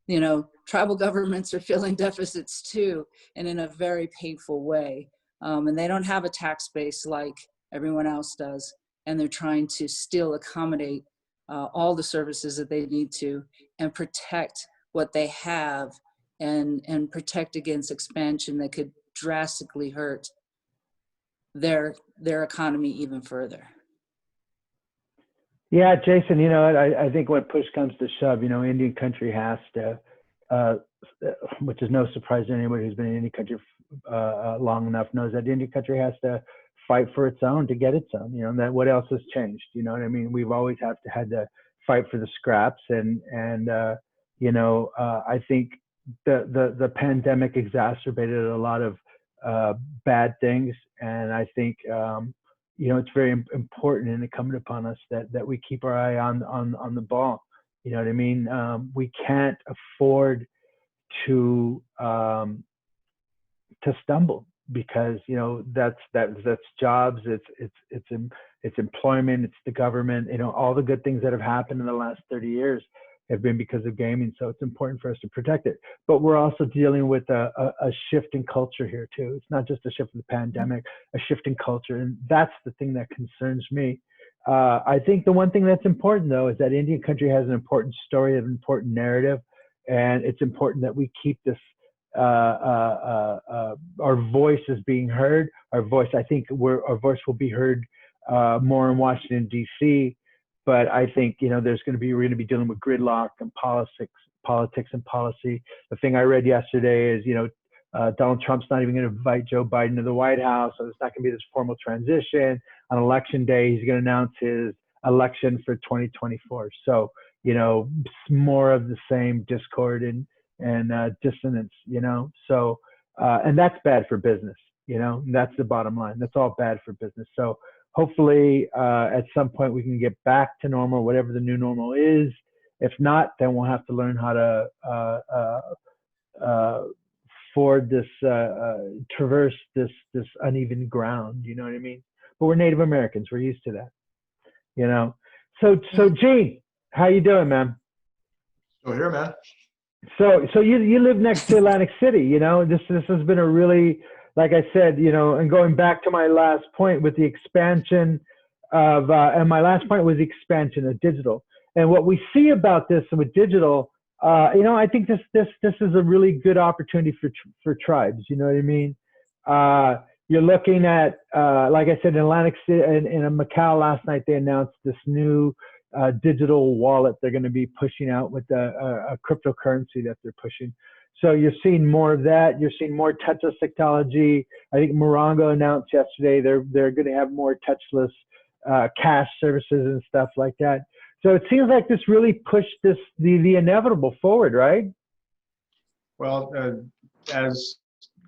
you know, tribal governments are filling deficits too, and in a very painful way. And they don't have a tax base like everyone else does, and they're trying to still accommodate all the services that they need to and protect what they have and protect against expansion that could drastically hurt their economy even further. Yeah, Jason, you know, I think when push comes to shove, you know, Indian country has to, which is no surprise to anybody who's been in Indian country long enough knows that Indian country has to fight for its own to get its own, you know, and that what else has changed? You know what I mean? We've always had to fight for the scraps, and you know, I think the pandemic exacerbated a lot of bad things, and I think it's very important and incumbent upon us that we keep our eye on the ball. You know what I mean? We can't afford to stumble, because that's jobs, it's employment, it's the government. All the good things that have happened in the last 30 years have been because of gaming. So it's important for us to protect it. But we're also dealing with a shift in culture here too. It's not just a shift in the pandemic, a shift in culture. And that's the thing that concerns me. I think the one thing that's important though is that Indian country has an important story, an important narrative. And it's important that we keep this, our voice is being heard. Our voice will be heard more in Washington, D.C., but I think, we're going to be dealing with gridlock and politics and policy. The thing I read yesterday is, Donald Trump's not even going to invite Joe Biden to the White House. So there's not going to be this formal transition. On election day, he's going to announce his election for 2024. So, more of the same discord and dissonance, So, and that's bad for business, That's the bottom line. That's all bad for business. So hopefully at some point we can get back to normal, whatever the new normal is. If not, then we'll have to learn how to traverse this uneven ground. You know what I mean? But we're Native Americans. We're used to that. So Gene, how you doing, man? Still here, man. So you live next to Atlantic City. This has been a really, like I said, and going back to my last point with the expansion of, and my last point was the expansion of digital. And what we see about this with digital, I think this is a really good opportunity for tribes. You know what I mean? You're looking at, like I said, in Atlantic City, in Macau last night, they announced this new digital wallet they're going to be pushing out with a cryptocurrency that they're pushing. So you're seeing more of that. You're seeing more touchless technology. I think Morongo announced yesterday they're going to have more touchless cash services and stuff like that. So it seems like this really pushed the inevitable forward, right? Well, as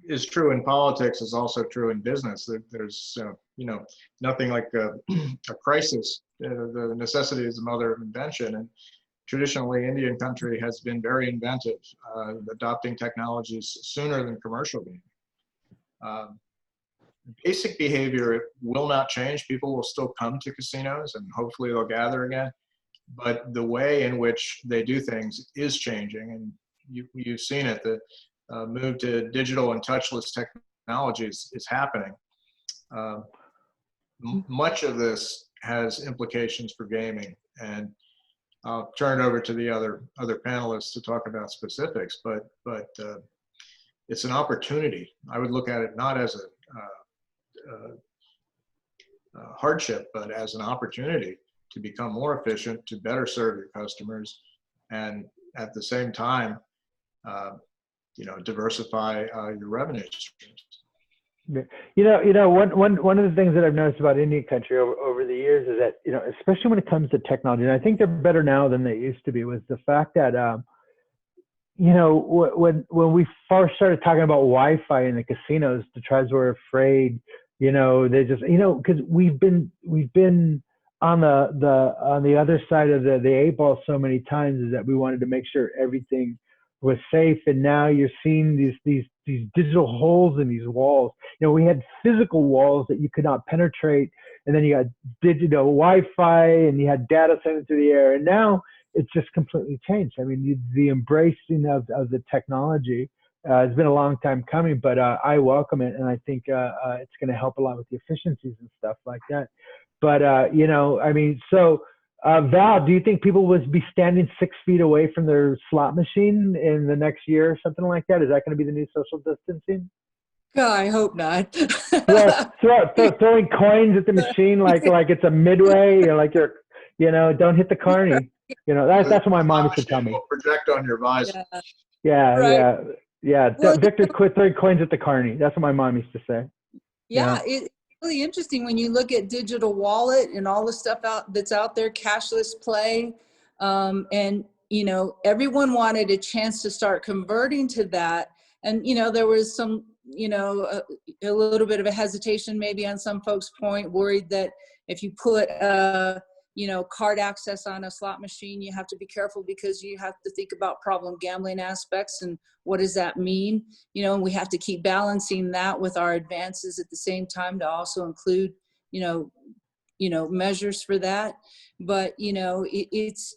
is true in politics is also true in business. There's nothing like a crisis. The necessity is the mother of invention, and traditionally Indian country has been very inventive, adopting technologies sooner than commercial gaming. Basic behavior will not change. People will still come to casinos and hopefully they'll gather again, but the way in which they do things is changing, and you've seen it. The move to digital and touchless technologies is happening. Much of this has implications for gaming, and I'll turn it over to the other panelists to talk about specifics, but it's an opportunity. I would look at it not as a hardship, but as an opportunity to become more efficient, to better serve your customers, and at the same time, diversify your revenue streams. One of the things that I've noticed about Indian country over the years is that, especially when it comes to technology, and I think they're better now than they used to be, was the fact that, when we first started talking about Wi-Fi in the casinos, the tribes were afraid, they just, because we've been on the other side of the 8 ball so many times, is that we wanted to make sure everything was safe. And now you're seeing these digital holes in these walls. We had physical walls that you could not penetrate, and then you got digital Wi-Fi, and you had data sent through the air. And now it's just completely changed. I mean, the embracing of the technology has been a long time coming, but I welcome it, and I think it's going to help a lot with the efficiencies and stuff like that. But Val, do you think people would be standing 6 feet away from their slot machine in the next year or something like that? Is that going to be the new social distancing? God, I hope not. Throwing coins at the machine like it's a midway, or like don't hit the carny. That's what my mom used to tell me. Will project on your visor. Yeah, right. yeah. Well, Victor, quit throwing coins at the carny. That's what my mom used to say. Yeah, it's really interesting when you look at digital wallet and all the stuff that's out there, cashless play, and everyone wanted a chance to start converting to that. And there was some you know, a little bit of a hesitation maybe on some folks' point, worried that if you put you know, card access on a slot machine, you have to be careful because you have to think about problem gambling aspects and what does that mean? You know, and we have to keep balancing that with our advances at the same time to also include, you know, measures for that. But, you know, it's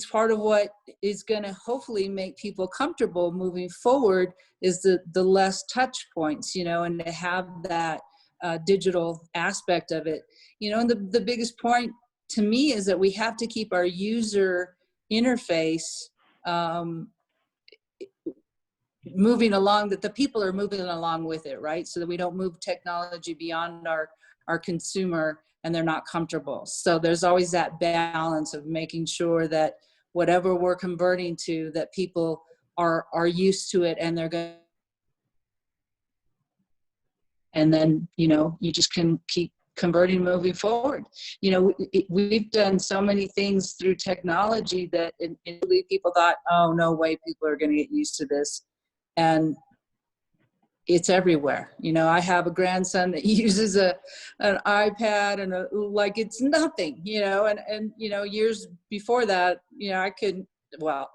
part of what is going to hopefully make people comfortable moving forward is the less touch points, you know, and to have that digital aspect of it, you know. And the biggest point to me is that we have to keep our user interface moving along, that the people are moving along with it, right? So that we don't move technology beyond our consumer and they're not comfortable. So there's always that balance of making sure that whatever we're converting to, that people are used to it and they're going to, and then, you know, you just can keep converting moving forward. You know, we've done so many things through technology that initially people thought, oh, no way people are going to get used to this. And it's everywhere. You know, I have a grandson that uses an iPad and like it's nothing, you know, and, you know, years before that, you know,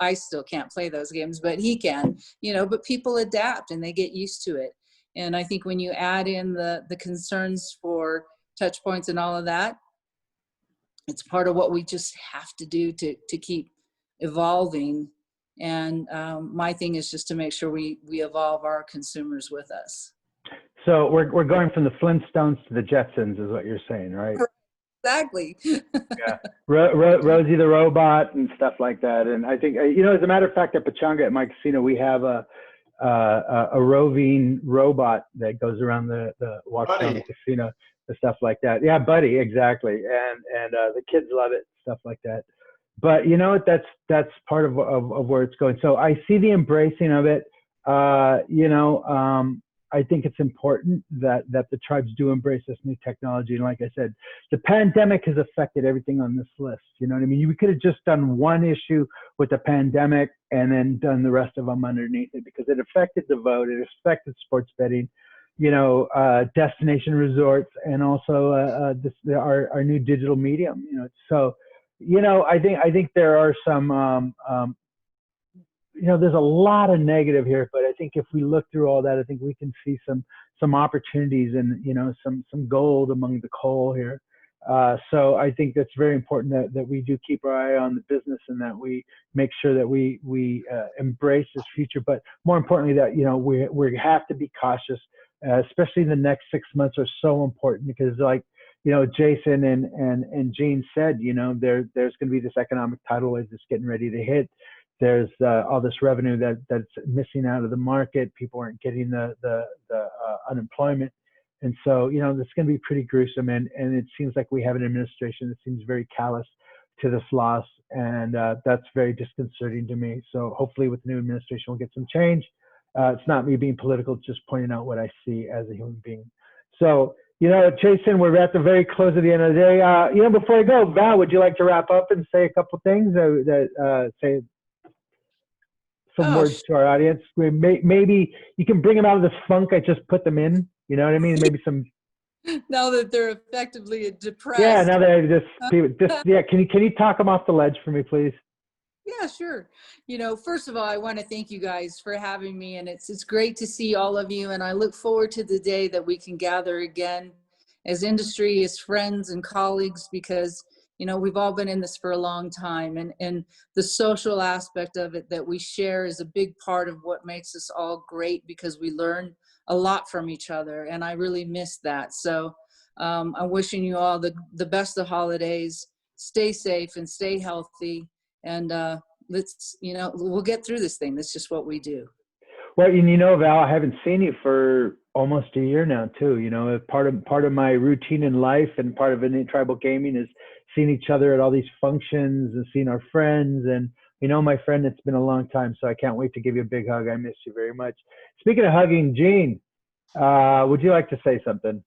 I still can't play those games, but he can, you know, but people adapt and they get used to it. And I think when you add in the concerns for touch points and all of that, it's part of what we just have to do to keep evolving. And my thing is just to make sure we evolve our consumers with us. So we're going from the Flintstones to the Jetsons is what you're saying, right? Exactly. Yeah. Rosie the robot and stuff like that. And I think, you know, as a matter of fact, at Pachanga at my casino, we have a roving robot that goes around walks around the casino and stuff like that. Yeah, Buddy, exactly. And the kids love it, stuff like that. But you know what? That's part of where it's going. So I see the embracing of it. You know, I think it's important that the tribes do embrace this new technology. And like I said, the pandemic has affected everything on this list. You know what I mean? We could have just done one issue with the pandemic and then done the rest of them underneath it, because it affected the vote, it affected sports betting, you know, destination resorts, and also our new digital medium. You know, so you know, I think there are some. You know, there's a lot of negative here, but I think if we look through all that, I think we can see some opportunities and, you know, some gold among the coal here. So I think that's very important that we do keep our eye on the business and that we make sure that we embrace this future. But more importantly, that, you know, we have to be cautious, especially the next 6 months are so important, because like, you know, Jason and Gene said, you know, there's going to be this economic tidal wave that's getting ready to hit. There's all this revenue that's missing out of the market. People aren't getting the unemployment. And so, you know, this is going to be pretty gruesome. And it seems like we have an administration that seems very callous to this loss. And that's very disconcerting to me. So hopefully with the new administration, we'll get some change. It's not me being political, just pointing out what I see as a human being. So, you know, Jason, we're at the very close of the end of the day. You know, before I go, Val, would you like to wrap up and say a couple things say some words to our audience? Maybe you can bring them out of this funk I just put them in. You know what I mean? Maybe some. Now that they're effectively depressed. Yeah, now that just yeah. Can you talk them off the ledge for me, please? Yeah, sure. You know, first of all, I want to thank you guys for having me, and it's great to see all of you. And I look forward to the day that we can gather again as industry, as friends and colleagues, because you know, we've all been in this for a long time, and the social aspect of it that we share is a big part of what makes us all great, because we learn a lot from each other, and I really miss that. So I'm wishing you all the best of holidays. Stay safe and stay healthy, and let's, you know, we'll get through this thing. That's just what we do. Well, and you know, Val, I haven't seen you for almost a year now, too. You know, part of my routine in life and part of Indian tribal gaming is seeing each other at all these functions and seeing our friends. And, you know, my friend, it's been a long time, so I can't wait to give you a big hug. I miss you very much. Speaking of hugging, Gene, would you like to say something?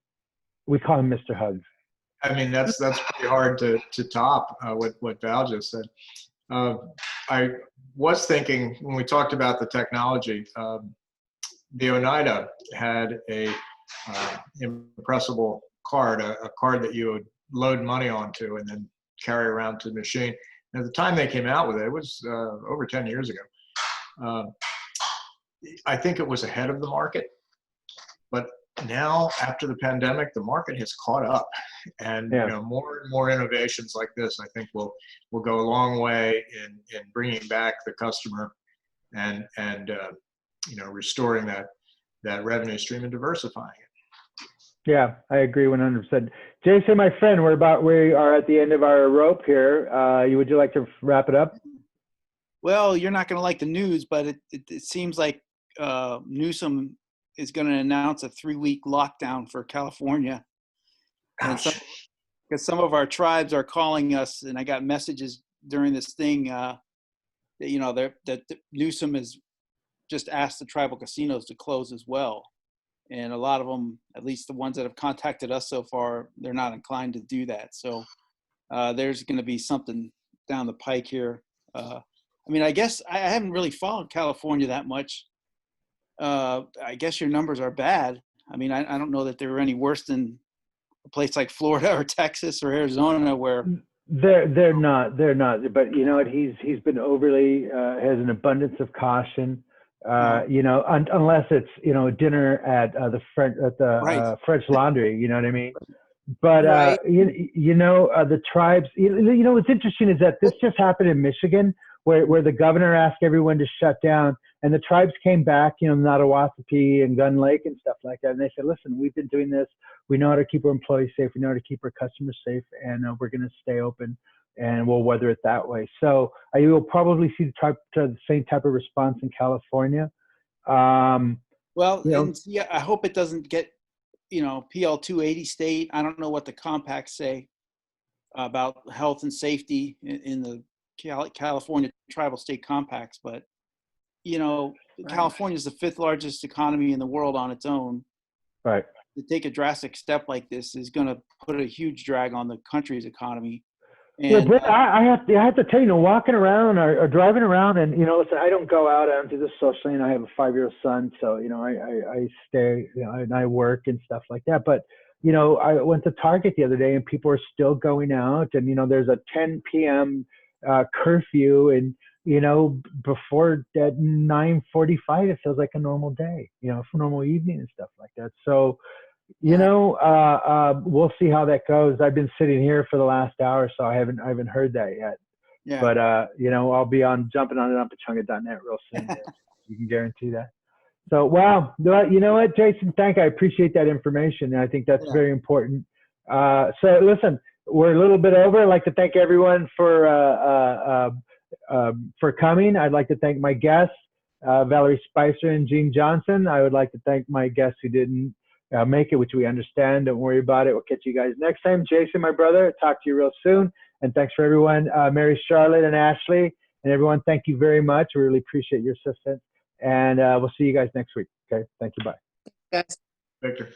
We call him Mr. Hugs. I mean, that's pretty hard to top what Val just said. I was thinking when we talked about the technology, the Oneida had a impressible card, a card that you would load money onto and then carry around to the machine. And at the time they came out with it, it was over 10 years ago. I think it was ahead of the market, but now after the pandemic, the market has caught up, and you know, more and more innovations like this, I think will go a long way in bringing back the customer and you know, restoring that revenue stream and diversifying it. Yeah, I agree 100%. Jason, my friend, we are at the end of our rope here. Would you like to wrap it up? Well, you're not going to like the news, but it seems like Newsom is going to announce a 3-week lockdown for California. Because some of our tribes are calling us, and I got messages during this thing that, you know, that Newsom has just asked the tribal casinos to close as well. And a lot of them, at least the ones that have contacted us so far, they're not inclined to do that. So there's going to be something down the pike here. I mean, I guess I haven't really followed California that much. I guess your numbers are bad. I mean, I don't know that they were any worse than a place like Florida or Texas or Arizona where they're not. But you know what? He's been overly has an abundance of caution. You know, unless it's, you know, dinner at the French Laundry, you know what I mean? But you know, the tribes. You know, what's interesting is that this just happened in Michigan, where the governor asked everyone to shut down, and the tribes came back, you know, Nottawasapi and Gun Lake and stuff like that, and they said, listen, we've been doing this. We know how to keep our employees safe. We know how to keep our customers safe, and we're going to stay open, and we'll weather it that way. So you will probably see the same type of response in California. Well, you know, and yeah, I hope it doesn't get, you know, PL 280 state. I don't know what the compacts say about health and safety in the California tribal state compacts, but you know, California is the 5th largest economy in the world on its own. Right. To take a drastic step like this is going to put a huge drag on the country's economy. And, yeah, Brett, I have to tell you, you know, walking around or driving around, and you know, listen, I don't go out. I don't do this socially, and I have a 5-year-old son, so you know, I stay, you know, and I work and stuff like that. But you know, I went to Target the other day, and people are still going out, and you know, there's a 10 p.m. Curfew, and you know, before at 9:45, it feels like a normal day, you know, for normal evening and stuff like that. So, you know, we'll see how that goes. I've been sitting here for the last hour, so I haven't heard that yet. Yeah. But you know, I'll be jumping on it on pachanga.net real soon. You can guarantee that. So, wow, you know what, Jason? I appreciate that information, and I think that's very important. So, listen, we're a little bit over. I'd like to thank everyone for coming. I'd like to thank my guests, Valerie Spicer and Gene Johnson. I would like to thank my guests who didn't make it, which we understand. Don't worry about it. We'll catch you guys next time. Jason, my brother, talk to you real soon. And thanks for everyone, Mary, Charlotte, and Ashley, and everyone. Thank you very much. We really appreciate your assistance. And we'll see you guys next week. Okay. Thank you. Bye. Yes. Victor.